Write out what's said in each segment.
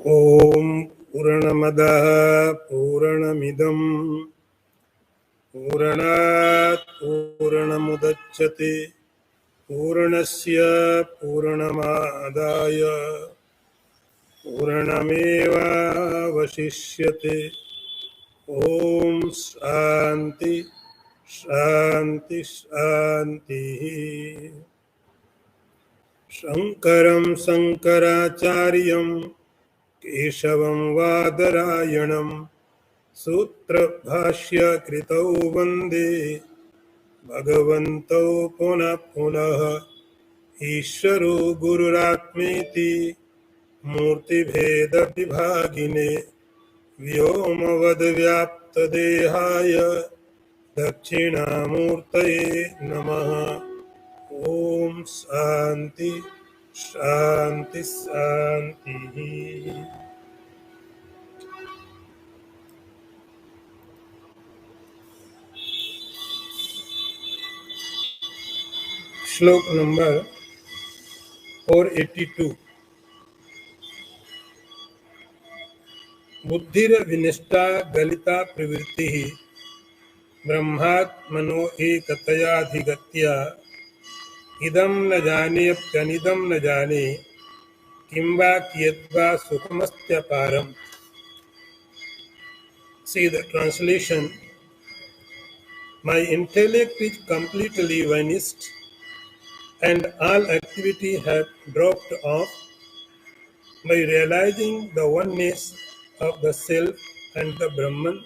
ॐ पूर्णमदः पूर्णमिदं पूर्णात् पूर्णमुदच्यते पूर्णस्य पूर्णमादाय पूर्णमेवावशिष्यते। ॐ शान्ति शान्ति शान्तिः। शङ्करं शङ्कराचार्यं केशवं वादरायणं सूत्रभाष्यकृतौ वन्दे भगवन्तौ पुनः पुनः। ईश्वरो गुरुरात्मेति मूर्तिभेदविभागिने व्योमवद्व्याप्तदेहाय दक्षिणामूर्तये नमः। ॐ शान्ति शान्ति शान्तिः। श्लोक नंबर 482। बुद्धिर्विनिष्टा गलिता प्रवृत्तिः ब्रह्मात्मनो एकतयाधिगत्य इदं न जानेऽप्यनिदं न जाने किं वा कियद्वा सुखमस्त्यपारम्। See the translation. My intellect is completely vanished and all activity had dropped off by realizing the oneness of the self and the Brahman.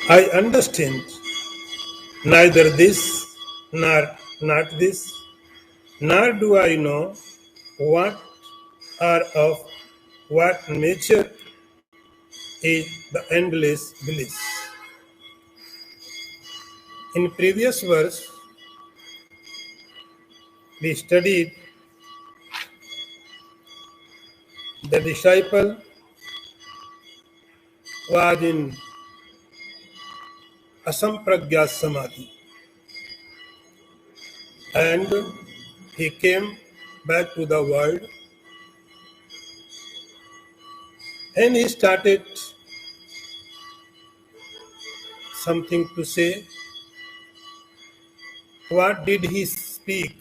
I understand neither this nor not this, nor do I know what or of what nature is the endless bliss. In previous verse, we studied the disciple was in asampragya samadhi and he came back to the world and he started something to say. What did he speak?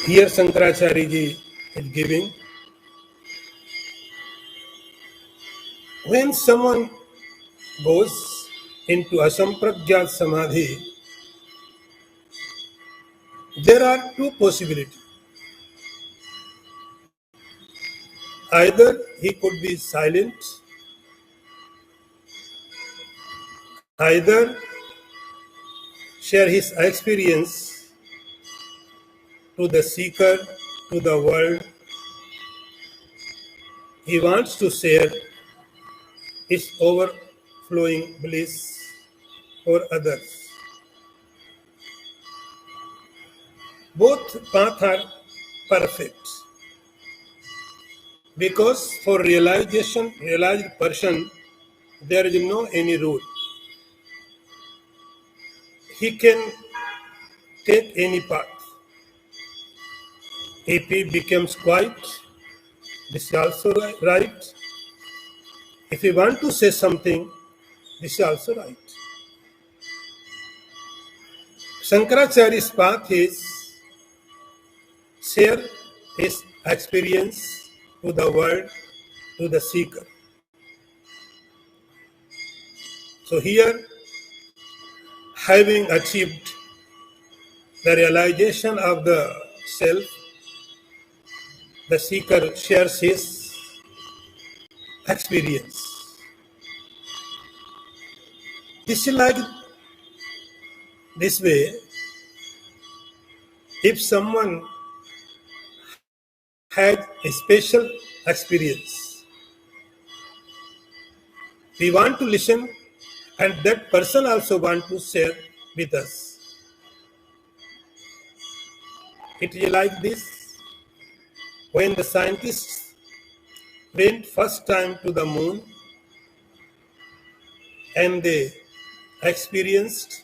Here Shankaracharya ji is giving. When someone goes into asampragya samadhi, there are two possibilities. Either he could be silent, either share his experience to the seeker, to the world. He wants to share his overflowing bliss for others. Both paths are perfect because for realized person, there is no any rule. He can take any path. If he becomes quiet, this is also right. If he want to say something, this is also right. Shankaracharya's path is share his experience to the world, to the seeker. So here, having achieved the realization of the self, the seeker shares his experience. This is like this way. If someone had a special experience, we want to listen and that person also want to share with us. It is like this. When the scientists went first time to the moon and they experienced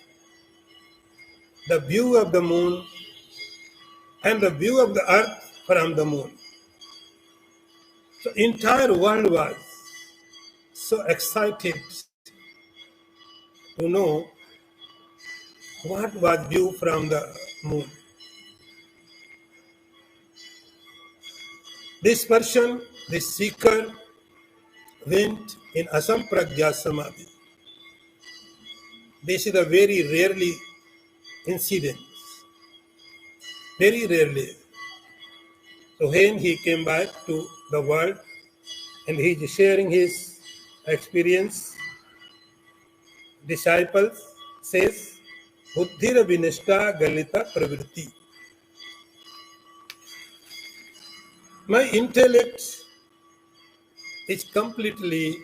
the view of the moon and the view of the earth from the moon. So entire world was so excited to know what was view from the moon. This person, this seeker, went in Asampragya Samadhi. This is a very rarely incident. Very rarely. So when he came back to the world and he is sharing his experience, disciples says, Buddhira vinishta galita pravritti. My intellect is completely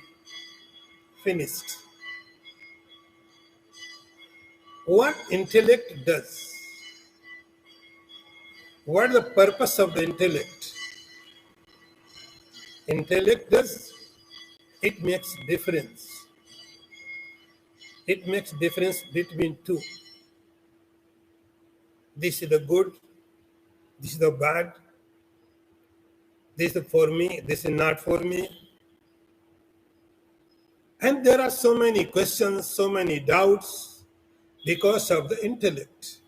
finished. What intellect does? What is the purpose of the intellect? Intellect does, it makes difference. It makes difference between two. This is the good, this is the bad, this is for me, this is not for me. And there are so many questions, so many doubts because of the intellect.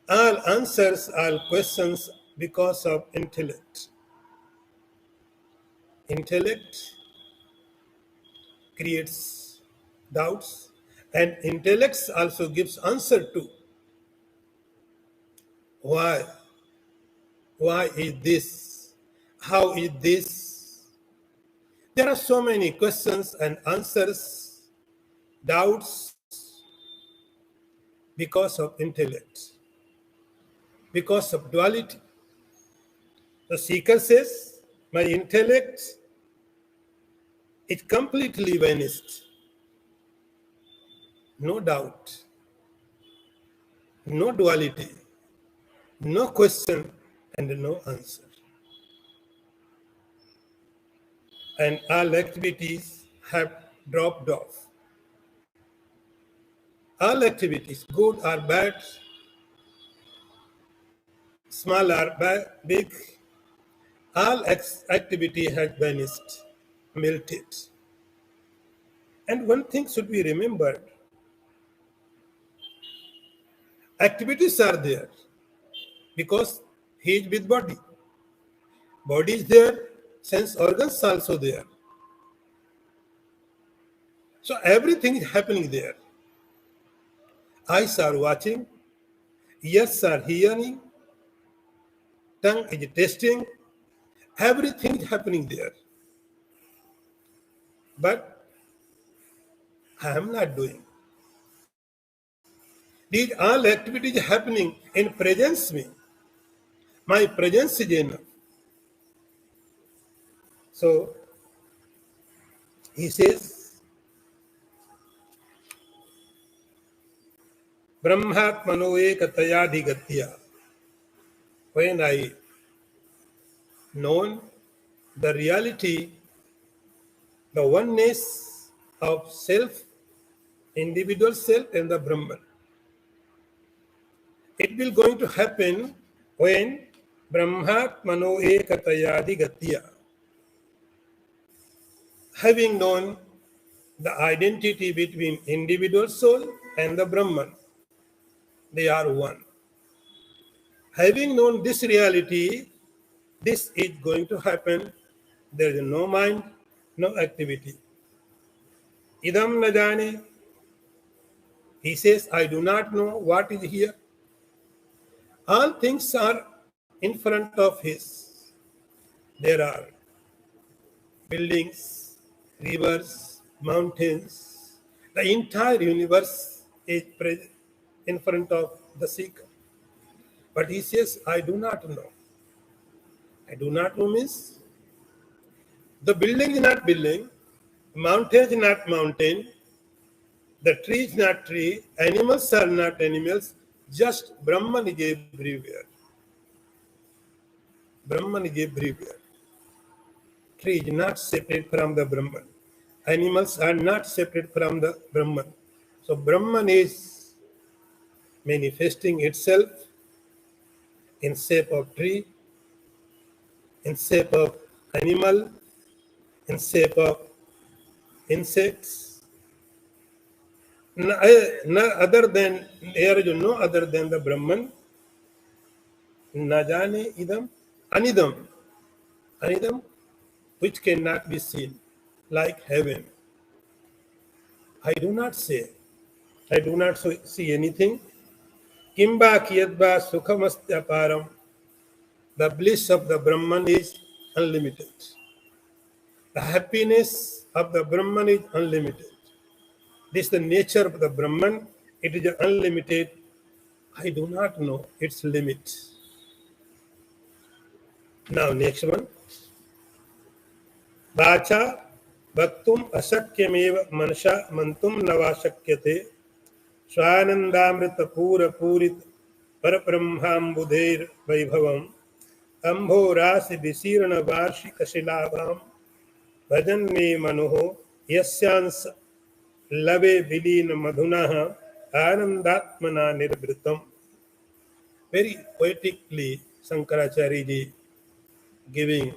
All answers, all questions because of intellect. Intellect creates doubts, and intellect also gives answer to why. Why is this? How is this? There are so many questions and answers, doubts because of intellect, because of duality. The seeker says, my intellect, it completely vanished. No doubt, no duality, no question, and no answer. And all activities have dropped off. All activities, good or bad, small or big, all activity has vanished, melted. And one thing should be remembered, activities are there because he is with body. Body is there, sense organs also there. So everything is happening there. Eyes are watching, ears are hearing, tongue is tasting, everything is happening there. But I am not doing. These all activities happening in presence me. My presence is enough. So he says, Brahmatmano ekatayadhigatya. When I known the reality, the oneness of self, individual self and the Brahman, it will going to happen when Brahmatmano ekatayadhigatya. Having known the identity between individual soul and the Brahman, they are one. Having known this reality, this is going to happen. There is no mind, no activity. Idam na jane. He says, I do not know what is here. All things are in front of his. There are buildings, rivers, mountains. The entire universe is present in front of the seeker. But he says, I do not know. I do not know means the building is not building, mountain is not mountain, the tree is not tree, animals are not animals, just Brahman is everywhere. Brahman is everywhere. Tree is not separate from the Brahman. Animals are not separate from the Brahman. So Brahman is manifesting itself in shape of tree, in shape of animal in shape of insects. No other than, there is no other than the Brahman. Na jane idam, anidam, anidam, which cannot be seen, like heaven. I do not say, I do not see anything. Kimba kiyadba sukhamastyaparam. The bliss of the Brahman is unlimited. The happiness of the Brahman is unlimited. This is the nature of the Brahman. It is unlimited. I do not know its limit. Now, next one. Vacha bhaktum asakyameva manasha mantum navasakyate swanandamrita pura purit parabrahmambudher vaibhavam ambho rasi visirana varshika shilabham bhajan me manoho yasyans lave vilina madhunaha anandatmana nirvritam. Very poetically, Shankaracharya ji giving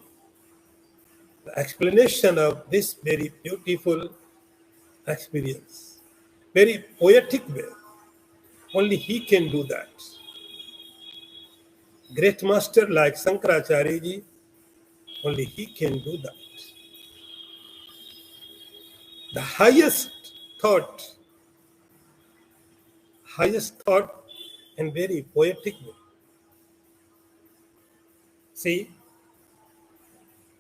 the explanation of this very beautiful experience. Very poetic way. Only he can do that. Great master like Shankaracharya ji, only he can do that. The highest thought and very poetic way. See,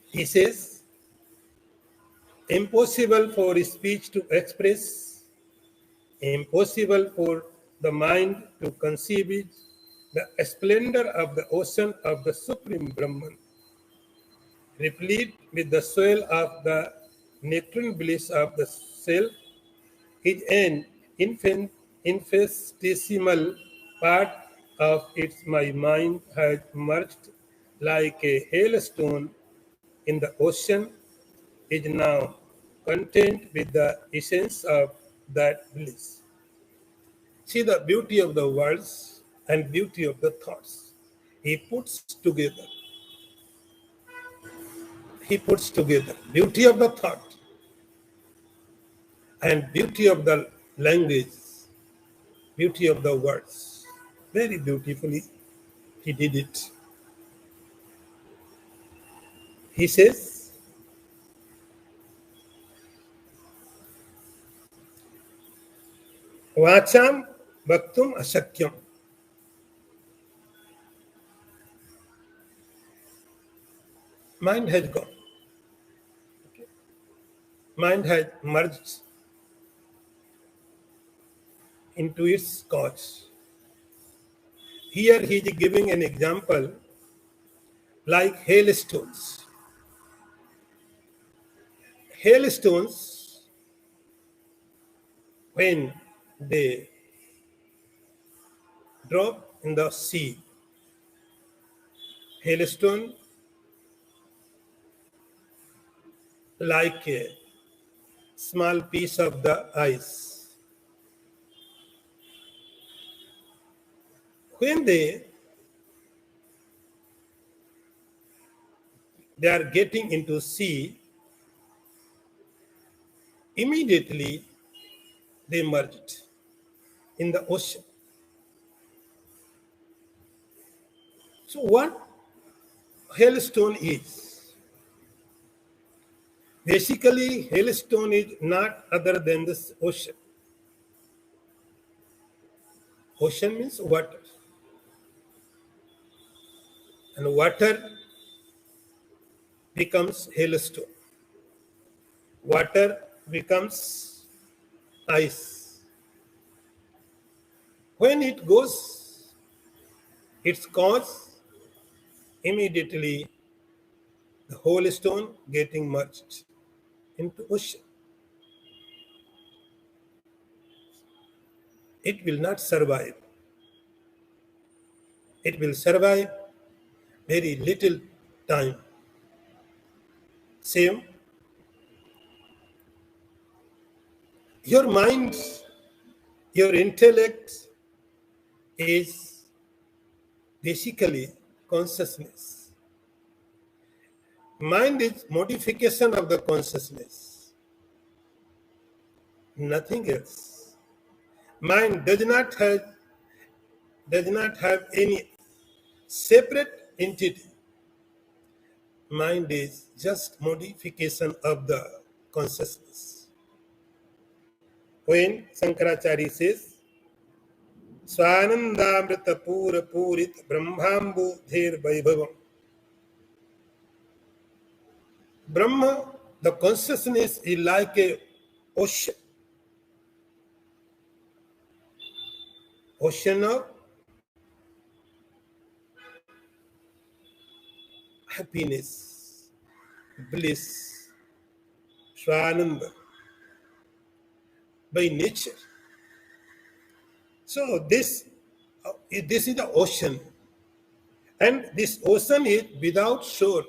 he says, impossible for speech to express, impossible for the mind to conceive it, the splendor of the ocean of the Supreme Brahman, replete with the swell of the nectarine bliss of the self, is an infinitesimal part of its my mind has merged like a hailstone in the ocean, is now content with the essence of that bliss. See the beauty of the words and beauty of the thoughts. He puts together. He puts together beauty of the thought and beauty of the language, beauty of the words. Very beautifully he did it. He says, Vacham bhaktum asakyam. Mind has gone. Mind has merged into its cause. Here he is giving an example like hailstones. Hailstones, when they drop in the sea, hailstone like a small piece of the ice. When they are getting into sea, immediately they merged in the ocean. So what hailstone is? Basically, hailstone is not other than this ocean. Ocean means water. And water becomes hailstone. Water becomes ice. When it goes, its cause, immediately the whole stone getting merged into ocean. It will not survive. It will survive very little time. Same, your mind, your intellect is basically consciousness. Mind is modification of the consciousness, nothing else. Mind does not have any separate entity. Mind is just modification of the consciousness. When Shankaracharya says, Swanandamrita Pura Purit Brahmambu Dher Vaibhavam. Brahma, the consciousness is like a ocean of happiness, bliss, Swananda, by nature. So this is the ocean. And this ocean is without shore.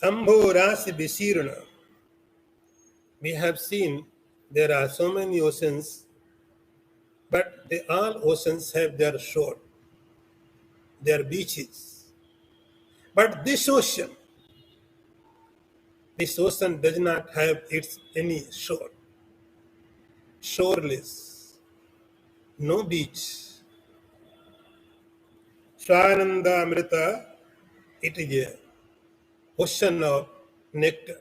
Ambho Rasi Bisirana. We have seen there are so many oceans, but all oceans have their shore, their beaches. But this ocean does not have its any shore, shoreless, no beach. Swananda Amrita, it is a ocean of nectar,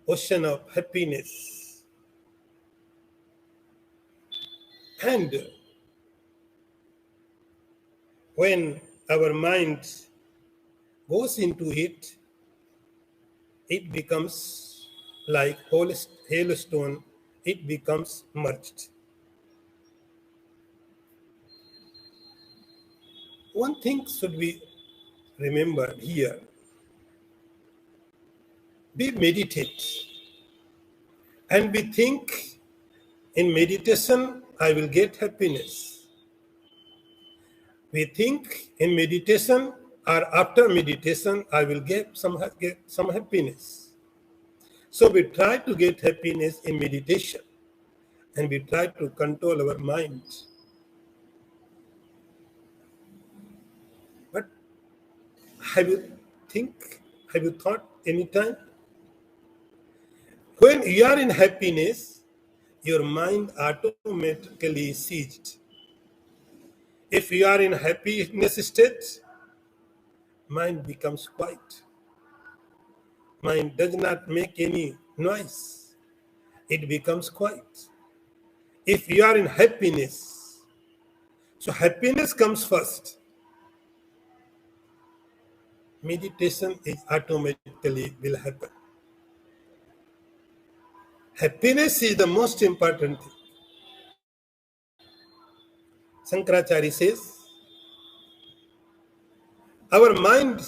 ocean of happiness. And when our mind goes into it, it becomes like hailstone, it becomes merged. One thing should be remembered here. We meditate and we think in meditation I will get happiness. We think in meditation or after meditation I will get some happiness. So we try to get happiness in meditation and we try to control our mind. But have you thought any time? When you are in happiness, your mind automatically ceased. If you are in happiness state, mind becomes quiet. Mind does not make any noise. It becomes quiet. If you are in happiness, so happiness comes first. Meditation is automatically will happen. Happiness is the most important thing. Shankaracharya says, our mind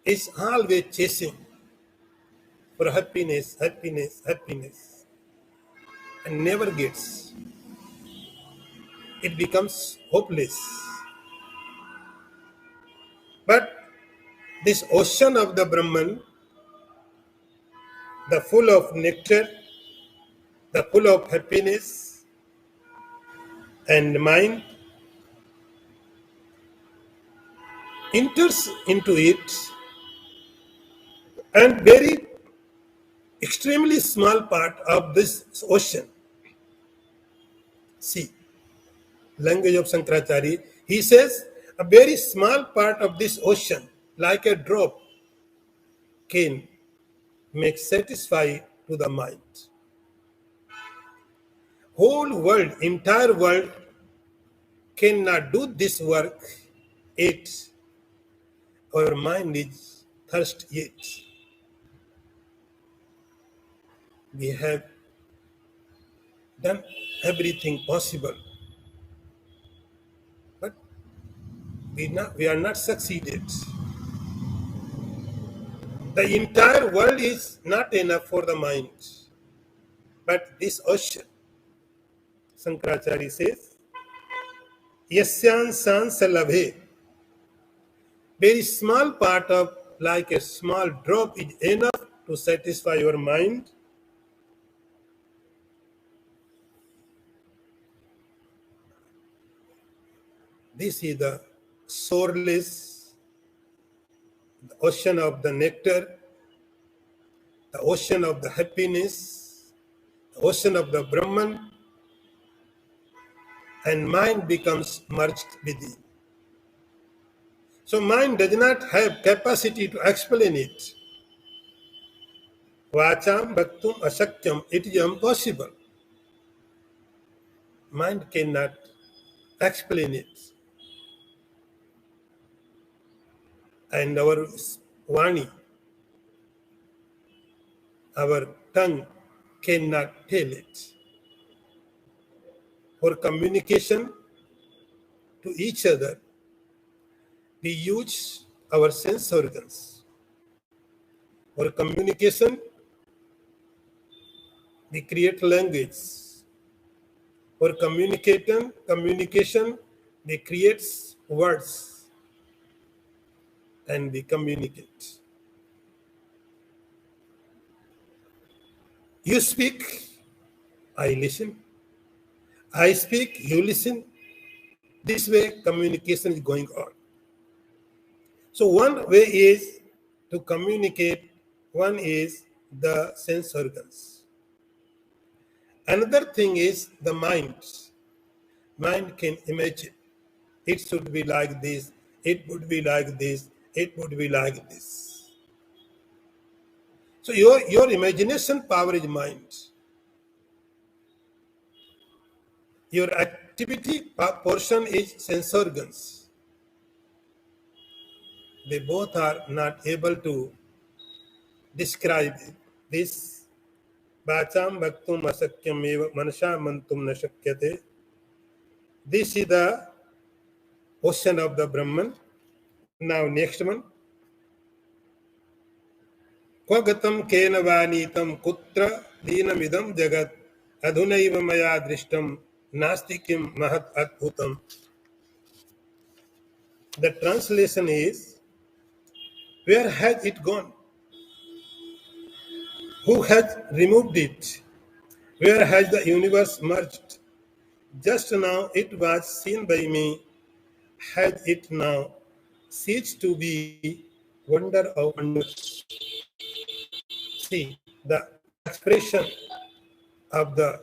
is always chasing for happiness, happiness, happiness, and never gets. It becomes hopeless. But this ocean of the Brahman, the full of nectar, the full of happiness and mind, enters into it, and very extremely small part of this ocean. See, language of Shankaracharya, he says a very small part of this ocean, like a drop, can make satisfy to the mind. Whole world, entire world cannot do this work yet. Our mind is thirst yet. We have done everything possible, but we are not succeeded. The entire world is not enough for the mind, but this ocean, Shankaracharya says, Yasyan sans labhe, very small part of like a small drop is enough to satisfy your mind. This is the shoreless ocean of the nectar, the ocean of the happiness, the ocean of the Brahman, and mind becomes merged within. So mind does not have capacity to explain it. Vacham bhaktum asakyam, it is impossible. Mind cannot explain it. And our Vani, our tongue cannot tell it. For communication to each other, we use our sense organs. For communication, we create language. For communication, we create words and we communicate. You speak, I listen. I speak, you listen. This way communication is going on. So one way is to communicate, one is the sense organs. Another thing is the mind. Mind can imagine. It should be like this, it would be like this, it would be like this. So your imagination power is mind. Your activity portion is sense organs. They both are not able to describe this. Vacham bhaktum asakyam eva manasha mantum na shakyate. This is the ocean of the Brahman. Now next one. Kvagatam kena vanitam kutra deenamidam jagat adhunaiva maya drishtam nastikim mahat adbhutam. The translation is, where has it gone? Who has removed it? Where has the universe merged? Just now it was seen by me. Has it now ceased to be wonder of wonders? See the expression of the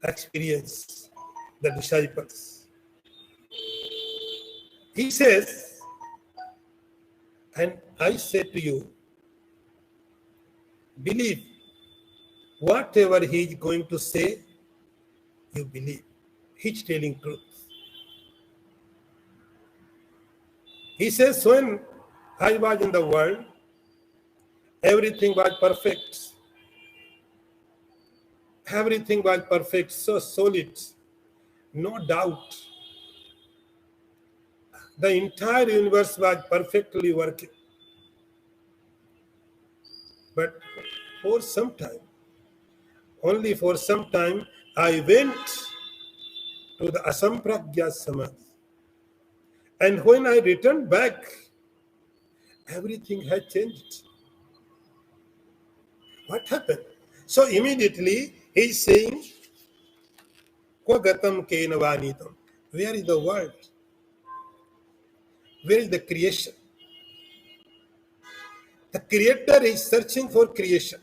experience, the disciples. He says, and I say to you, believe whatever he is going to say, you believe. He's telling truth. He says, when I was in the world, everything was perfect. Everything was perfect, so solid, no doubt. The entire universe was perfectly working. But for some time, only for some time, I went to the Asampragya Samadhi. And when I returned back, everything had changed. What happened? So immediately he's saying, Kvagatam kena vanitam. Where is the world? Where is the creation? The creator is searching for creation.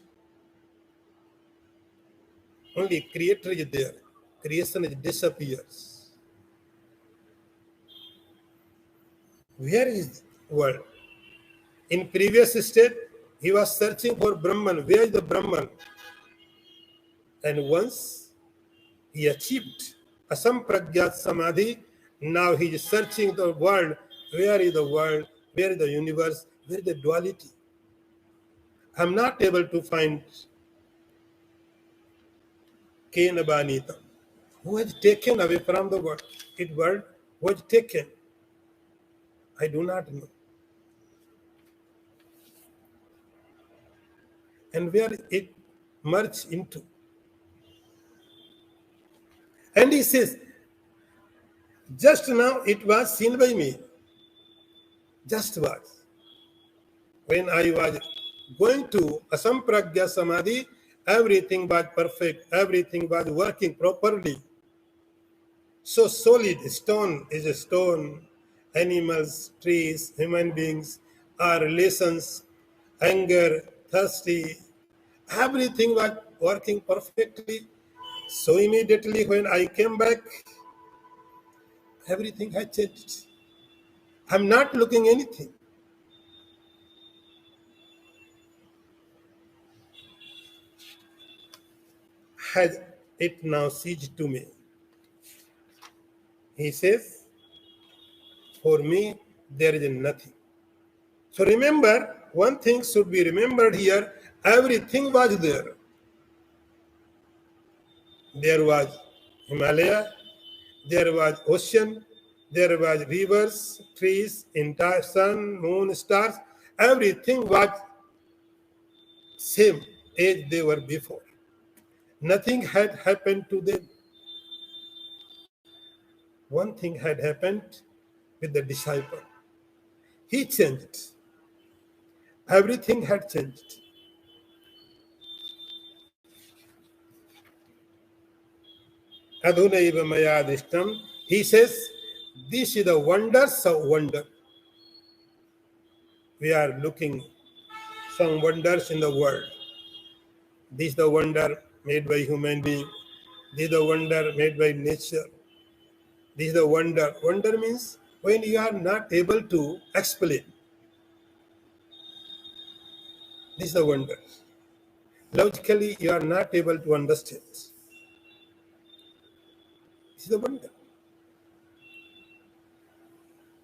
Only creator is there. Creation disappears. Where is the world? In previous state, he was searching for Brahman. Where is the Brahman? And once he achieved Asampragyat Samadhi, now he is searching the world. Where is the world? Where is the universe? Where is the duality? I'm not able to find Kena Banita. Who has taken away from the world? It world was taken. I do not know. And where it merged into. And he says, just now it was seen by me. Just was. When I was going to Asampragya Samadhi, everything was perfect, everything was working properly. So solid, stone is a stone, animals, trees, human beings, our relations, anger, thirsty, everything was working perfectly. So immediately when I came back, everything had changed. I'm not looking anything. Has it now ceased to me? He says, for me, there is nothing. So remember, one thing should be remembered here, everything was there. There was Himalaya, there was ocean, there was rivers, trees, entire sun, moon, stars. Everything was same as they were before. Nothing had happened to them. One thing had happened with the disciple. He changed. Everything had changed. Adhunaiva maya dishtam. He says, this is the wonders of wonder. We are looking some wonders in the world. This is the wonder made by human being. This is the wonder made by nature. This is the wonder. Wonder means when you are not able to explain. This is the wonder. Logically, you are not able to understand. This is the wonder.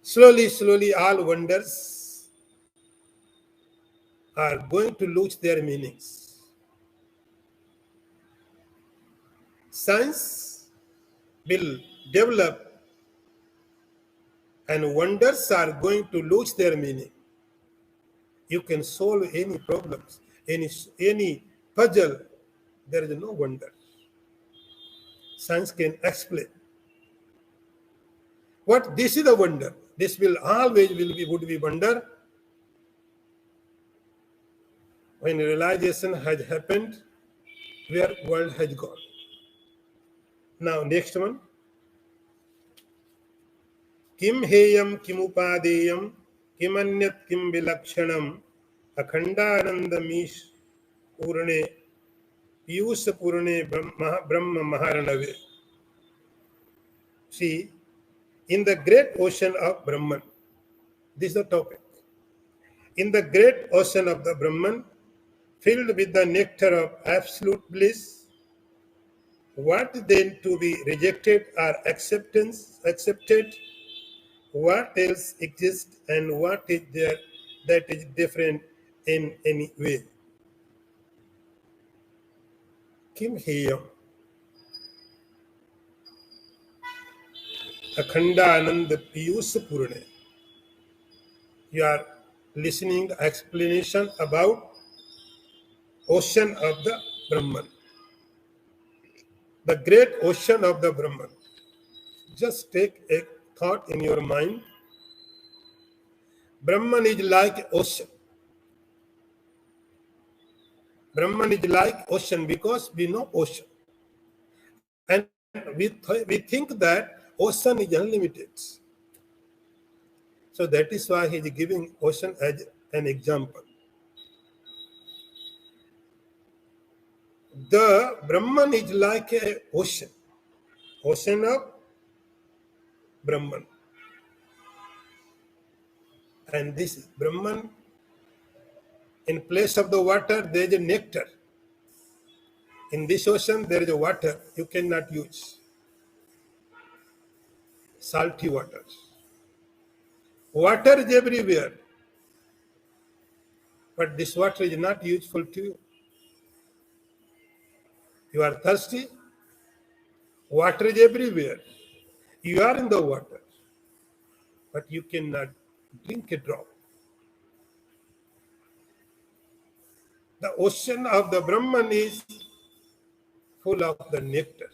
Slowly, slowly, all wonders are going to lose their meanings. Science will develop and wonders are going to lose their meaning. You can solve any problems, any puzzle. There is no wonder. Science can explain. What this is the wonder. This will always would be wonder. When realization has happened, where world has gone. Now next one. Kim heyam kimupadeyam kimanyat kim vilakshanam akhandanandamish purane piyusa purane brahma maharanave. See, in the great ocean of Brahman, this is the topic. In the great ocean of the Brahman, filled with the nectar of absolute bliss, what then to be rejected or accepted? What else exists and what is there that is different in any way? Kim heyam akhanda ananda piyusa purane. You are listening the explanation about ocean of the Brahman. The great ocean of the Brahman. Just take a thought in your mind. Brahman is like ocean. Brahman is like ocean because we know ocean. And we think that ocean is unlimited. So that is why he is giving ocean as an example. The Brahman is like an ocean. Ocean of Brahman. And this Brahman, in place of the water, there is a nectar. In this ocean, there is a water you cannot use. Salty water. Water is everywhere. But this water is not useful to you. You are thirsty. Water is everywhere. You are in the water. But you cannot drink a drop. The ocean of the Brahman is full of the nectar.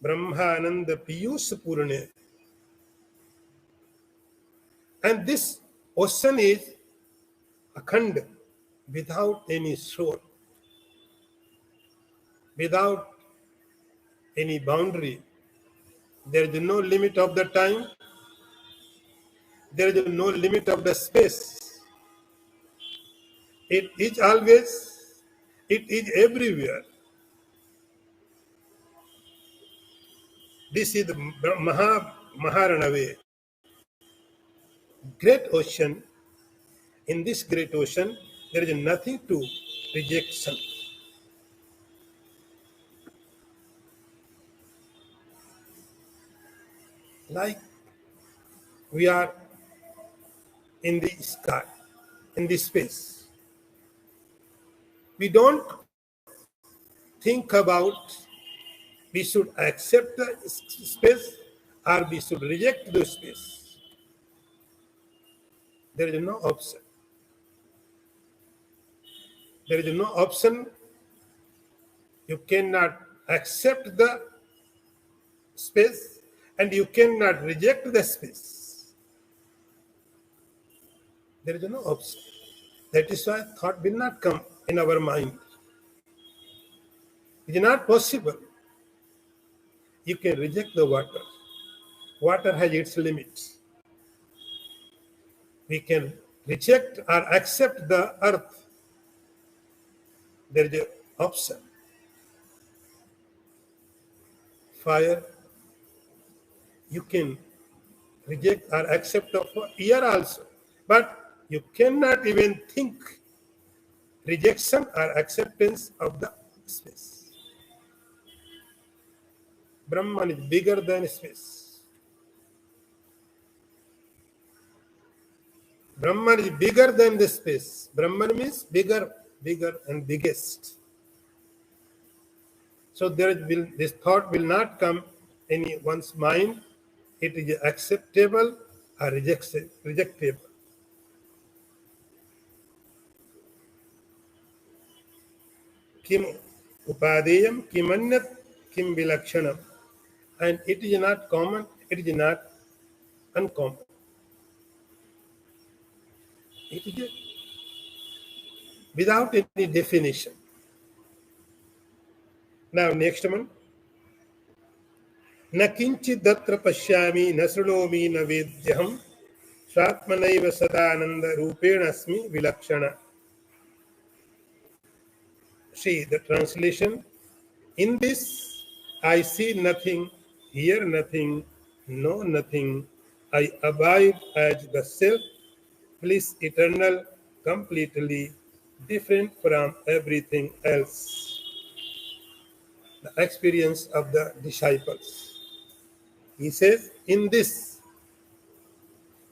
Brahmananda Piyush Purane. And this ocean is akhand, without any soul, without any boundary. There is no limit of the time. there is no limit of the space. It is always, it is everywhere. This is the Maharanave, great ocean. In this great ocean, there is nothing to rejection. Like we are in the sky, in the space. We don't think about we should accept the space or we should reject the space. There is no option. There is no option. You cannot accept the space and you cannot reject the space. There is no option. That is why thought will not come in our mind. It is not possible. You can reject the water. Water has its limits. We can reject or accept the earth. There is an option. Fire, you can reject or accept of air also. But you cannot even think rejection or acceptance of the space. Brahman is bigger than space. Brahman is bigger than the space. Brahman means bigger, bigger and biggest. So this thought will not come in one's mind. It is acceptable or rejectable. Kim upadeyam kimanyat kim vilakshanam. And it is not common, it is not uncommon. It is without any definition. Now, next one. न किंचित् तत्र पश्यामि न शृणोमि न वेद्यहम् स्वात्मनैव सदानंद रूपेण अस्मि विलक्षण. See the translation. In this, I see nothing, hear nothing, know nothing. I abide as the self, bliss eternal, completely different from everything else. The experience of the disciples. He says, in this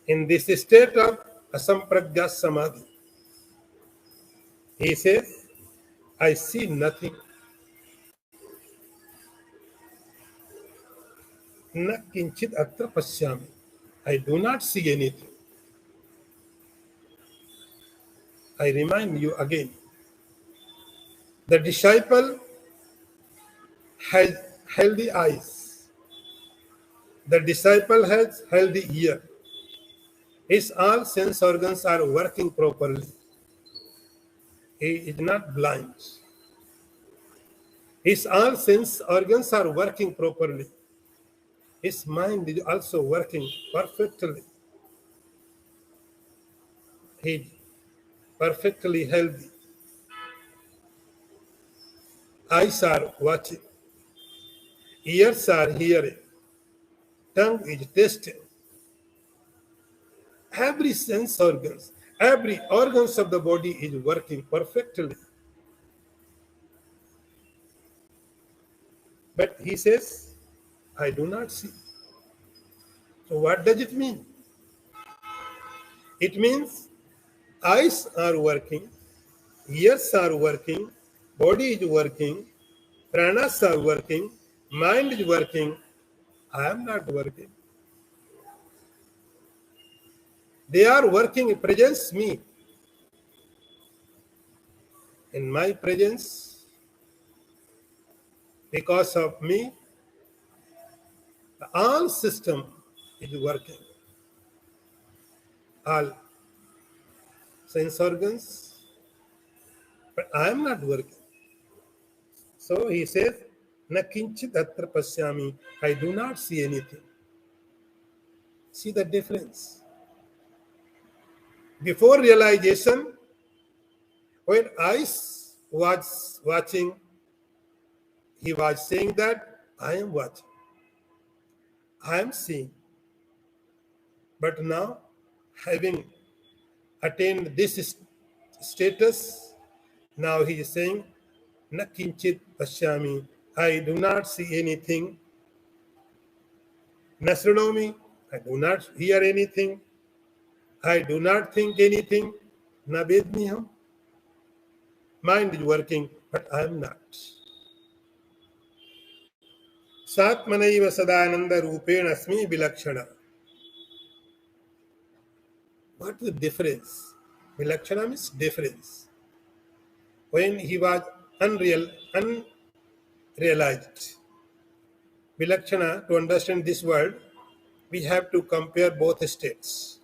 state of asamprajna samadhi, he says, I see nothing. Na kinchit atra pasyami. I do not see anything. I remind you again. The disciple has healthy eyes. The disciple has healthy ear. His all sense organs are working properly. He is not blind. His all sense organs are working properly. His mind is also working perfectly. He is perfectly healthy. Eyes are watching. Ears are hearing. Tongue is tasting. Every sense organs, every organs of the body is working perfectly. But he says, I do not see. So what does it mean? It means eyes are working, ears are working, body is working, pranas are working, mind is working. I am not working. They are working, presence me. In my presence, because of me, all system is working. All sense organs, but I am not working. So he says, Na kinchit atra pasyami. I do not see anything. See the difference. Before realization, when I was watching, he was saying that I am watching, I am seeing. But now, having attained this status, now he is saying, Na kinchit pashyami, I do not see anything. Na shrunomi, I do not hear anything. I do not think anything. Na vedmiham. Mind is working, but I am not. Satmanaiva sadananda rupena asmi vilakshana. What is the difference? Vilakshana means difference. When he was unrealized. Vilakshana, to understand this word, we have to compare both states.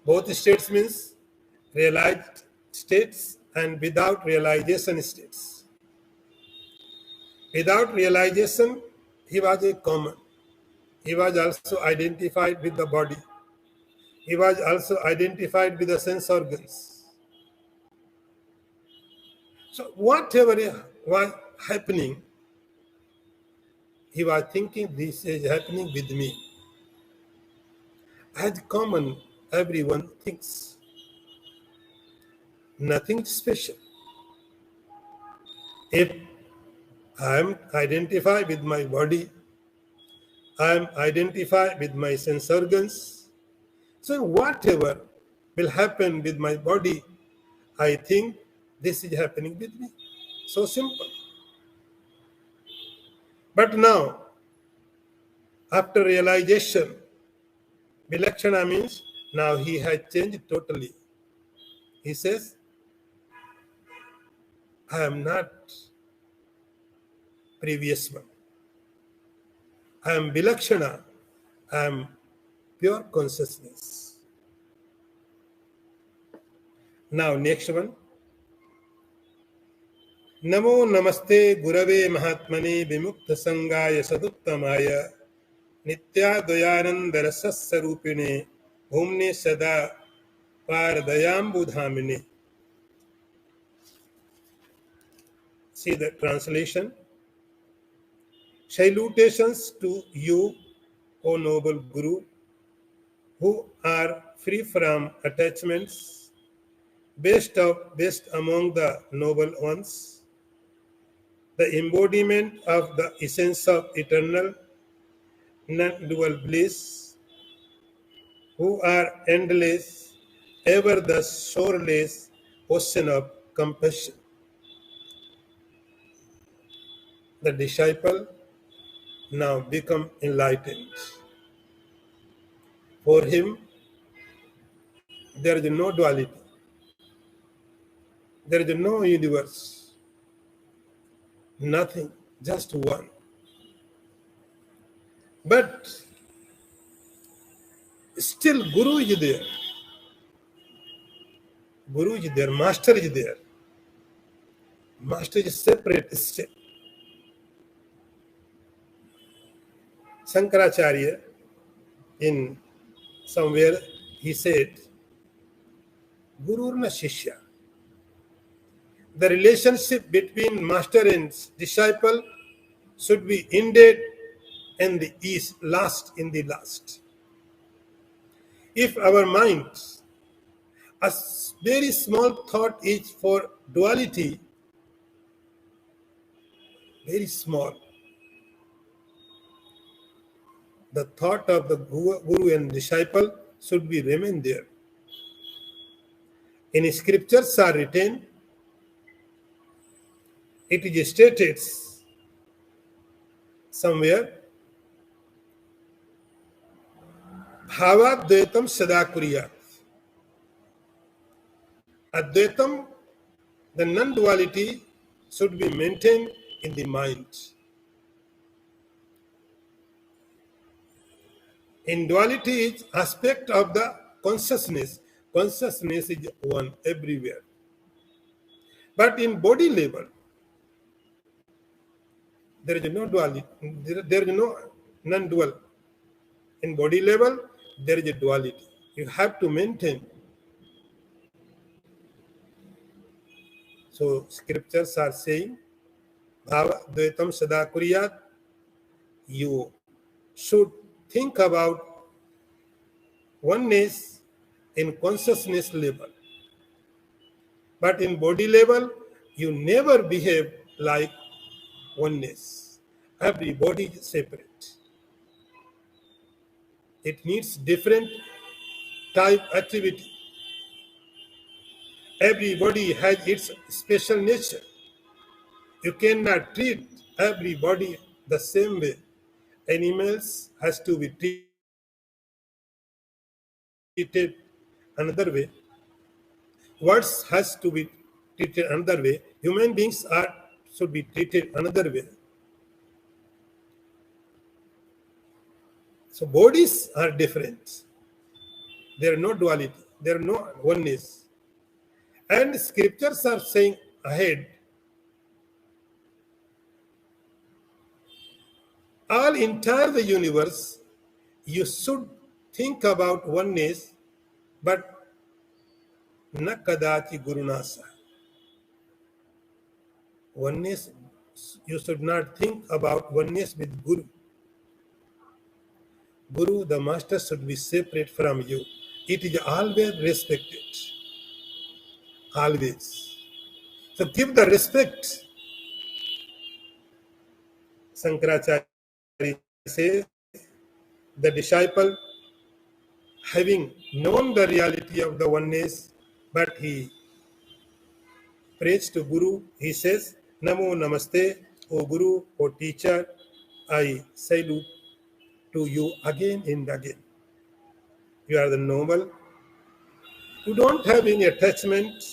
Both states means realized states and without realization states. Without realization, he was a common. He was also identified with the body. He was also identified with the sense organs. So whatever was happening, he was thinking this is happening with me. As common, everyone thinks. Nothing special. If I am identified with my body, I am identified with my sense organs. So whatever will happen with my body, I think this is happening with me. So simple. But now, after realization, Vilakshana means now he has changed totally. He says, I am not previous one. I am Vilakshana. I am pure consciousness. Now next one. Namo namaste gurave mahatmane vimukta sangaya saduttamaya nitya dvayananda rasasarupine bhumne sada paradayambudhamine. See the translation. Salutations to you, O noble Guru, who are free from attachments, best among the noble ones, the embodiment of the essence of eternal, non-dual bliss, who are endless, ever the shoreless ocean of compassion. The disciple now become enlightened. For him, there is no duality. There is no universe. Nothing, just one. But still Guru is there. Guru is there, Master is there. Master is a separate step. Shankaracharya, in somewhere, he said, Guru na Shishya. The relationship between master and disciple should be ended and is last in the last. If our mind, a very small thought is for duality, very small, the thought of the Guru and disciple should be remain there. In scriptures are written, it is stated somewhere, Bhavadvaitam sada kuriyat. Advaitam, the non-duality, should be maintained in the mind. In duality is aspect of the consciousness. Consciousness is one everywhere. But in body level, there is no duality. There is no non-dual. In body level, there is a duality. You have to maintain So scriptures are saying, Bhava Dvaitam Sada Kuryat, you should think about oneness in consciousness level. But in body level, you never behave like oneness. Every body is separate. It needs different type activity. Every body has its special nature. You cannot treat everybody the same way. Animals has to be treated another way. Words has to be treated another way. Human beings should be treated another way. So bodies are different. There are no duality. There are no oneness. And scriptures are saying ahead, all entire the universe, you should think about oneness, but na kadati gurunasa. Oneness, you should not think about oneness with Guru. Guru, the master, should be separate from you. It is always respected. Always. So give the respect. Shankaracharya says, the disciple, having known the reality of the oneness, but he prays to Guru, he says, Namo Namaste, O Guru, O teacher, I salute to you again and again. You are the noble. You don't have any attachment.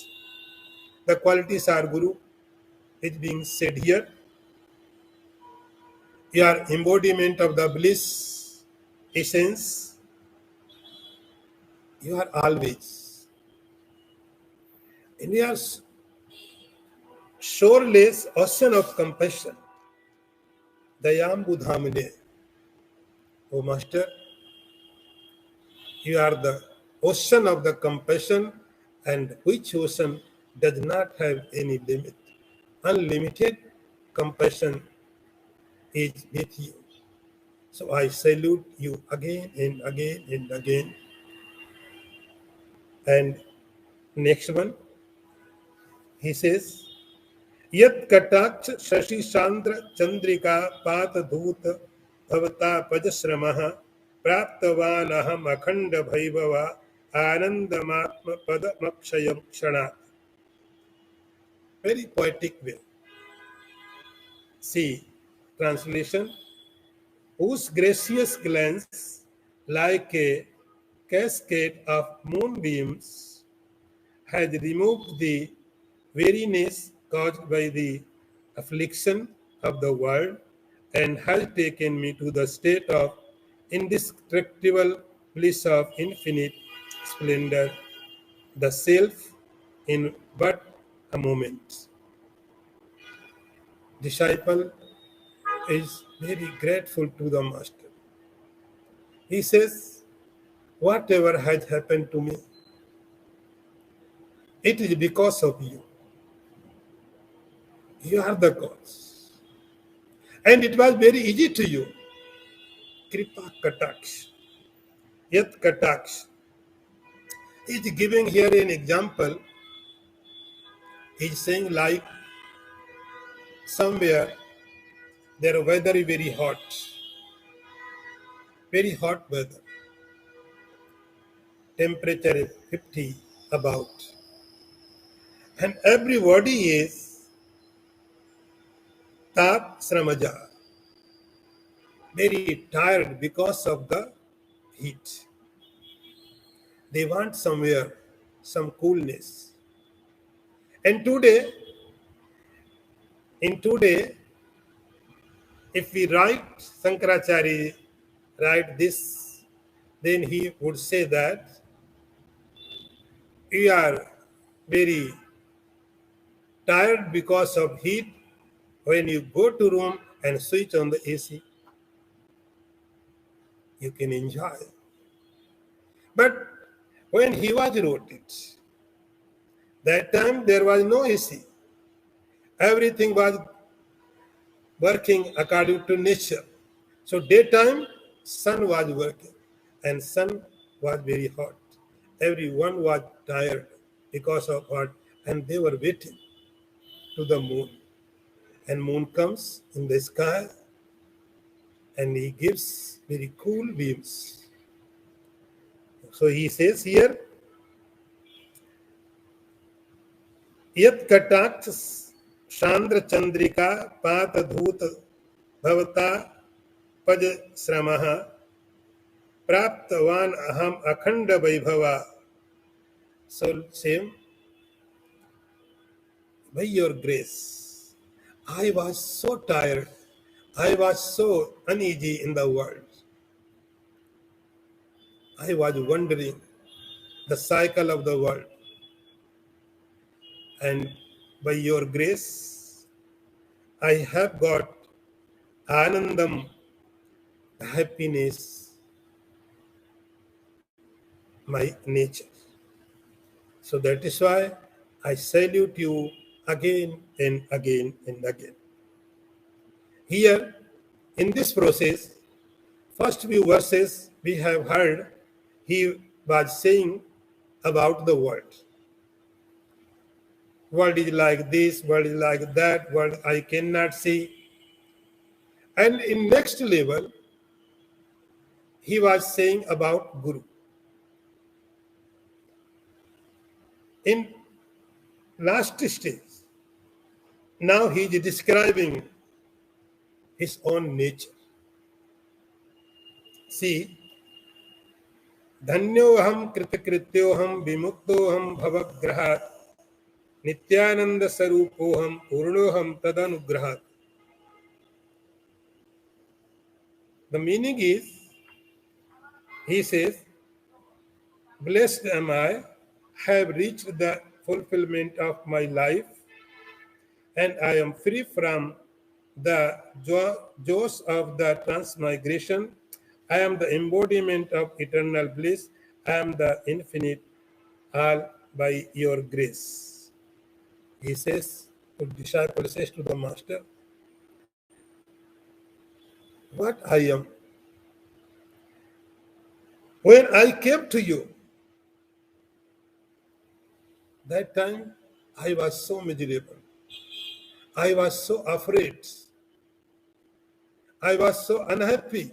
The qualities are Guru, is being said here. You are embodiment of the bliss essence. You are always. And you are shoreless ocean of compassion. Dayambudhamine. O Master, you are the ocean of the compassion, and which ocean does not have any limit. Unlimited compassion is with you. So I salute you again and again and again. And next one, he says, Yat kataksh shashi chandra chandrika pat dhoot bhavata pajasramaha praptavan aham akhanda bhaivava anandamatma padamapshayam kshanat. Very poetic way. See, translation, whose gracious glance, like a cascade of moonbeams, has removed the weariness caused by the affliction of the world and has taken me to the state of indestructible bliss of infinite splendor, the self in but a moment. Disciple is very grateful to the master. He says, whatever has happened to me, it is because of you. You are the cause. And it was very easy to you. Kripa Kataksh. Yat Kataksh. He's giving here an example. He's saying like somewhere their weather is very hot weather. Temperature is 50 about. And everybody is tap sramaja, very tired because of the heat. They want somewhere some coolness. And today, if we write Shankaracharya write this, then he would say that you are very tired because of heat. When you go to room and switch on the AC, you can enjoy. But when he was wrote it, that time there was no AC. Everything was working according to nature. So daytime, sun was working, and sun was very hot. Everyone was tired because of hot, and they were waiting to the moon. And moon comes in the sky, and he gives very cool beams. So he says here, Yat Kataksh Chandra Chandrika Pata Dhut Bhavata Paj Sramaha Praptavan Aham Akhanda Vaibhava. So same, by your grace, I was so tired. I was so uneasy in the world. I was wondering the cycle of the world. And by your grace, I have got Anandam, happiness, my nature. So that is why I salute you again and again and again. Here, in this process, first few verses we have heard, he was saying about the world. World is like this, world is like that, world I cannot see. And in next level, he was saying about Guru. In last stage, now he is describing his own nature. See, धन्योहम कृतकृत्योहम विमुक्तोहम भवग्रहात् Nityanand स्वरूपोहम पूर्णोहम तदनुग्रहात्. The meaning is, he says, blessed am I, have reached the fulfillment of my life, and I am free from the jaws of the transmigration. I am the embodiment of eternal bliss. I am the infinite, all by your grace. He says, the disciple says to the master, what I am. When I came to you, that time I was so miserable. I was so afraid. I was so unhappy.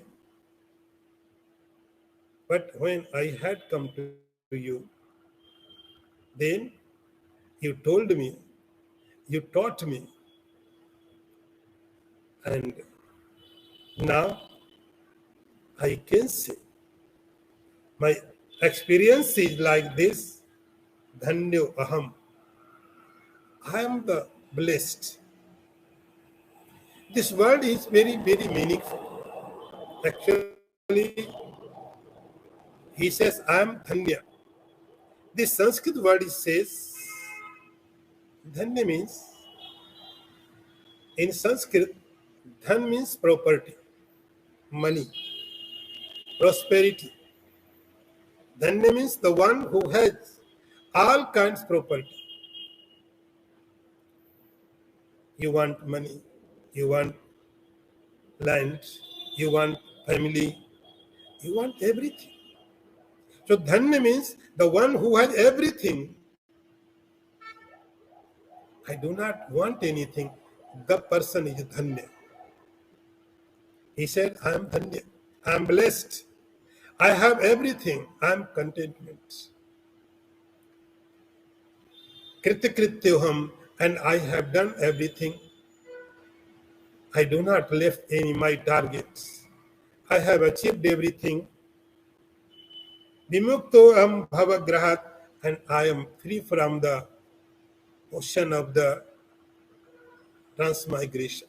But when I had come to you, then you told me, you taught me, and now I can say my experience is like this. Dhanyo aham. I am the blessed. This word is very, very meaningful. Actually, he says, I am Dhanya. This Sanskrit word says, Dhanya means, in Sanskrit, Dhan means property, money, prosperity. Dhanya means the one who has all kinds of property. You want money, you want land, you want family, you want everything. So Dhanya means the one who has everything. I do not want anything. The person is Dhanya. He said, I am Dhanya. I am blessed. I have everything. I am contentment. Kritikrityoham, and I have done everything. I do not left any my targets. I have achieved everything. Vimuktoham bhavagrahat, and I am free from the ocean of the transmigration.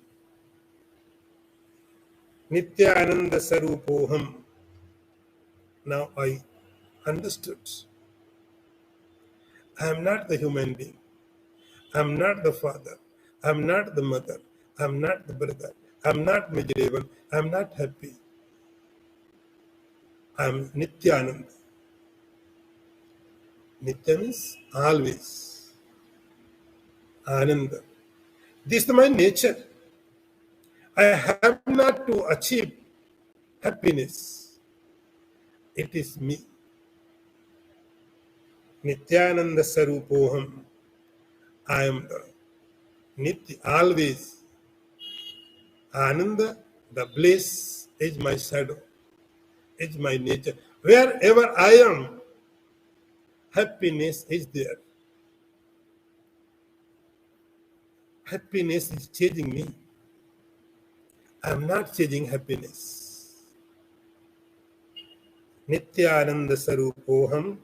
Nityananda Sarupoham. Now I understood. I am not the human being. I am not the father. I am not the mother. I am not the brother. I am not miserable. I am not happy. I am Nityananda. Nitya means always. Ananda. This is my nature. I have not to achieve happiness. It is me. Nityananda Sarupoham. I am the Nitya, always. Ananda, the bliss is my shadow, is my nature. Wherever I am, happiness is there. Happiness is changing me. I am not changing happiness. Nityananda Sarupoham.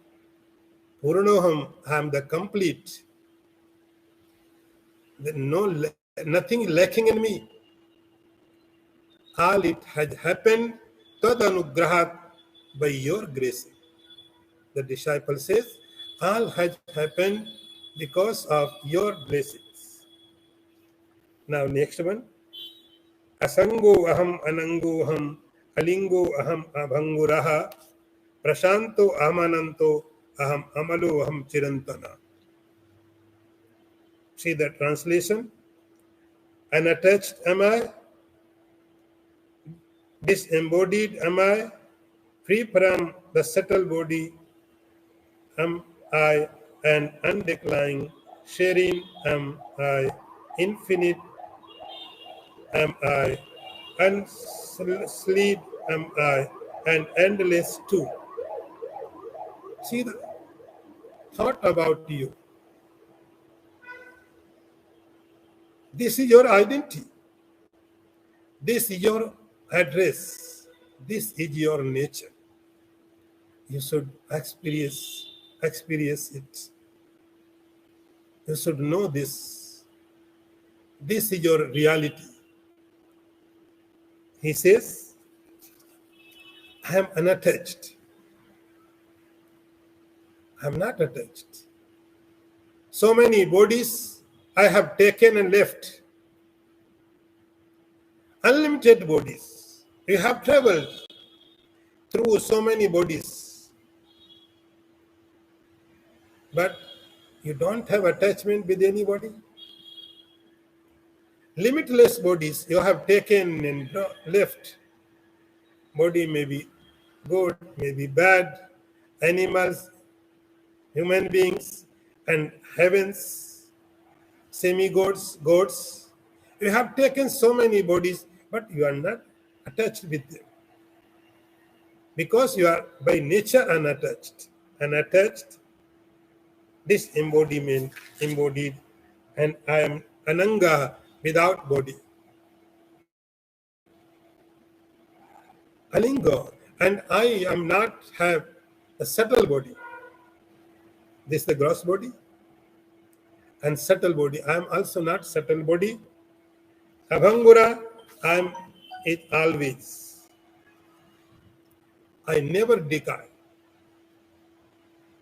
Puranoham, I am the complete. Nothing lacking in me. All it has happened tad anugrahat by your grace. The disciple says, all has happened because of your blessings. Now next one. Asango aham anango aham alingo aham abhanguraha prashanto amananto aham amalo aham chirantana. See the translation. Unattached am I, disembodied am I, free from the subtle body am I, and undeclining, sharing am I, infinite am I, unsleed am I, and endless too. See the thought about you. This is your identity. This is your address. This is your nature. You should experience it. You should know this. This is your reality. He says, I am unattached. I am not attached. So many bodies I have taken and left. Unlimited bodies. You have traveled through so many bodies. But you don't have attachment with anybody. Limitless bodies you have taken and left. Body may be good, may be bad, animals, human beings, and heavens, semi-gods, gods. You have taken so many bodies, but you are not attached with them. Because you are by nature unattached. Unattached, this embodiment, embodied, and I am Ananga without body. Alinga, and I am not have a subtle body. This is the gross body and subtle body. I am also not subtle body. Abhangura, I am it always. I never decay.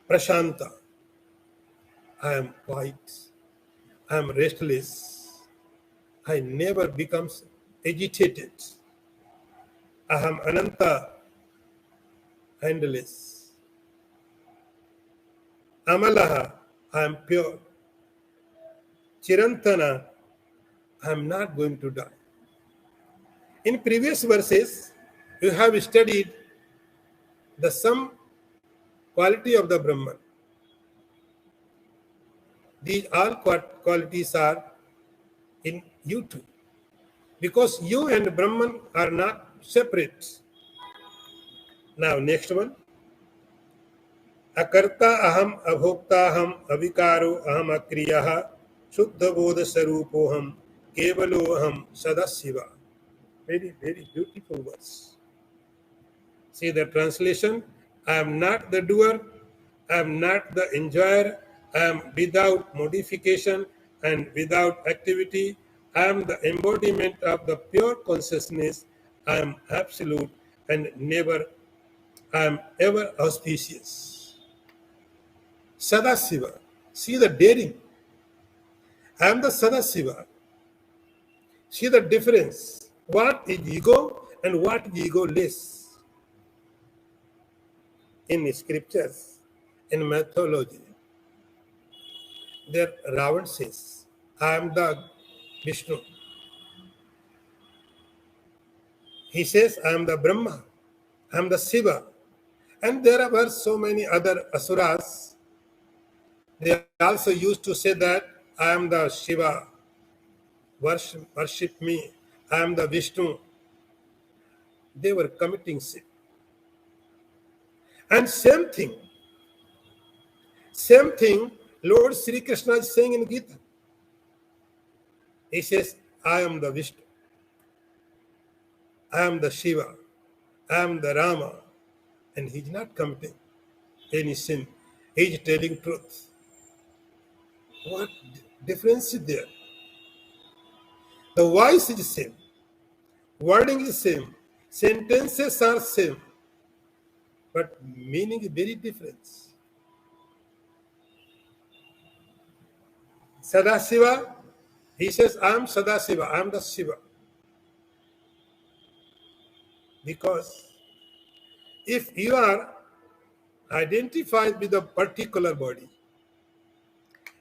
Prashanta, I am quiet. I am restless. I never becomes agitated. Aham Ananta, endless. Amalaha, I am pure. Chirantana, I am not going to die. In previous verses, you have studied the sum quality of the Brahman. These all qualities are in you too. Because you and Brahman are not separate. Now, next one. Akarta aham abhokta aham avikaro aham akriyaha shuddha bodha sarupoham kevalo aham sadasiva. Very, very beautiful verse. See the translation. I am not the doer. I am not the enjoyer. I am without modification and without activity. I am the embodiment of the pure consciousness. I am absolute and never, I am ever auspicious. Sadasiva. See the daring. I am the Sadasiva. See the difference. What is ego and what is ego-less? In scriptures, in mythology, there Ravan says, I am the Vishnu. He says, I am the Brahma, I am the Shiva. And there were so many other asuras. They also used to say that I am the Shiva, worship me, I am the Vishnu. They were committing sin. And same thing, Lord Sri Krishna is saying in Gita. He says, I am the Vishnu, I am the Shiva, I am the Rama. And he is not committing any sin. He is telling truth. What difference is there? The voice is same, wording is same, sentences are same, but meaning is very different. Sadasiva, he says, I am Sadasiva, I am the Shiva. Because if you are identified with a particular body,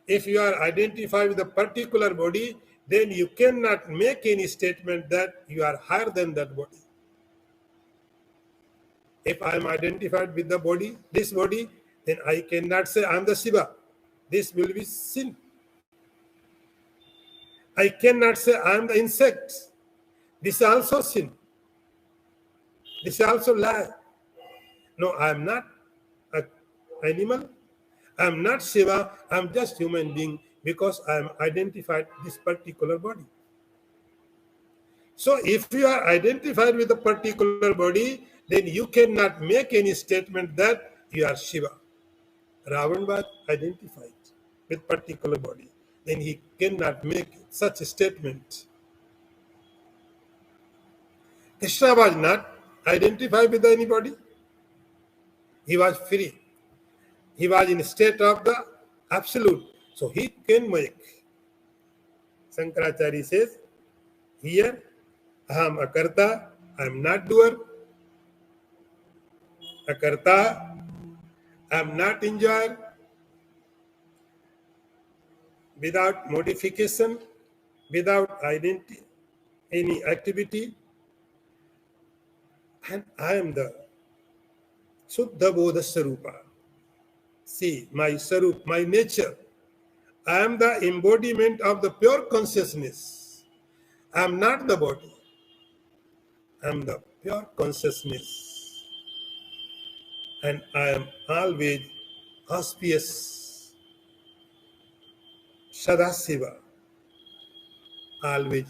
if you are identified with a particular body, then you cannot make any statement that you are higher than that body. If I am identified with the body, this body, then I cannot say I am the Shiva. This will be sin. I cannot say I am the insect. This is also sin. This is also lie. No, I am not an animal. I am not Shiva. I am just human being because I am identified with this particular body. So if you are identified with a particular body, then you cannot make any statement that you are Shiva. Ravan was identified with particular body. Then he cannot make such a statement. Krishna was not identified with anybody. He was free. He was in a state of the absolute. So he can make. Shankaracharya says, here, aham akarta, I am not doer. Akarta, I am not enjoyer. Without modification, without identity, any activity. And I am the Suddha Bodha Sarupa. See, my Sarup, my nature. I am the embodiment of the pure consciousness. I am not the body. I am the pure consciousness. And I am always auspicious. Sadasiva. Always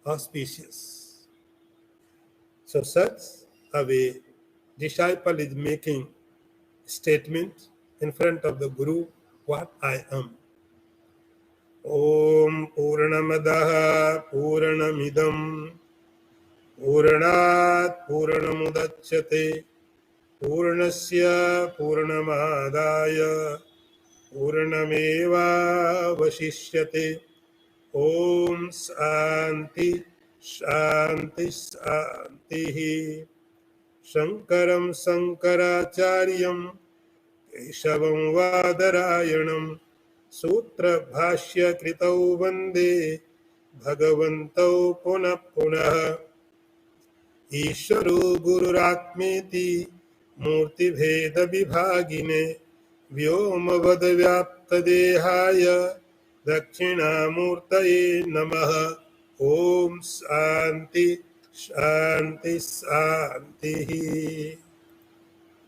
auspicious. So such a way, disciple is making statement in front of the Guru, what I am. Om Purnamadaha Purnamidam Purnat Purnamudachyate Purnasya Purnamadaya Purnameva Vashishyate. Om Shanti Shanti Shanti. Shankaram Sankaracharyam Keshavam Vadarayanam Sutra Bhashya Kritau Vande Bhagavantau Punah Punah. Ishvaro Gururatmeti Murti Bheda Vibhagine Vyomavad Vyapta Dehaya Dakshinamurtaye Namaha. Om Shanti Shanti Shanti.